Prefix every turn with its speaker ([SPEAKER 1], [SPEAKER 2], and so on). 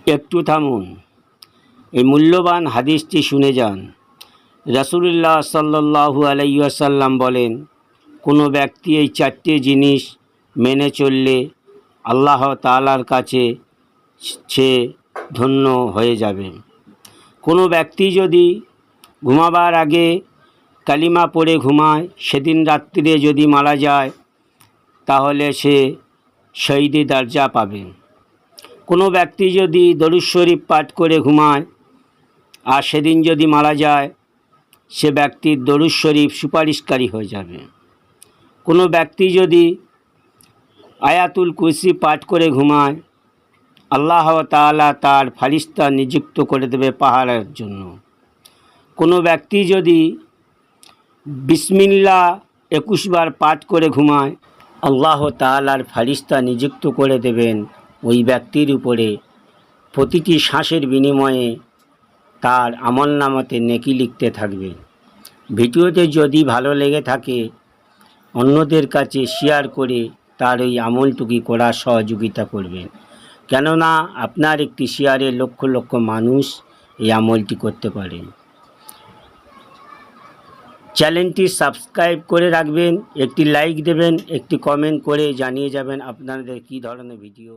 [SPEAKER 1] একটু থামুন, এই মূল্যবান হাদিসটি শুনে যান। রাসূলুল্লাহ সাল্লাল্লাহু আলাইহি ওয়াসাল্লাম বলেন, কোনো ব্যক্তি এই চারটি জিনিস মেনে চললে আল্লাহ তাআলার কাছে সে ধন্য হয়ে যাবে। কোনো ব্যক্তি যদি ঘুমাবার আগে কালিমা পড়ে ঘুমায়, সেদিন রাত্রিরে যদি মারা যায় তাহলে সে শহীদের দরজা পাবে। কোনো ব্যক্তি যদি দরুদ শরীফ পাঠ করে ঘুমায় আর সেদিন যদি মারা যায়, সে ব্যক্তির দরুদ শরীফ সুপারিশকারী হয়ে যাবে। কোনো ব্যক্তি যদি আয়াতুল কুরসি পাঠ করে ঘুমায়, আল্লাহ তাআলা তার ফারিস্তা নিযুক্ত করে দেবে পাহারার জন্য। কোনো ব্যক্তি যদি বিসমিল্লাহ 21 বার পাঠ করে ঘুমায়, আল্লাহ তাআলার ফারিস্তা নিযুক্ত করে দেবেন ওই ব্যক্তির উপরে প্রতিটি শ্বাসের বিনিময়ে তার আমলনামাতে নেকি লিখতে থাকবে। ভিডিওতে যদি ভালো লেগে থাকে অন্যদের কাছে শেয়ার করে তার ওই আমলটুকু করার সহযোগিতা করবেন, কেননা আপনার একটি শেয়ারে লক্ষ লক্ষ মানুষ এই আমলটি করতে পারেন। চ্যানেলটি সাবস্ক্রাইব করে রাখবেন, একটি লাইক দেবেন, একটি কমেন্ট করে জানিয়ে যাবেন আপনাদের কী ধরনের ভিডিও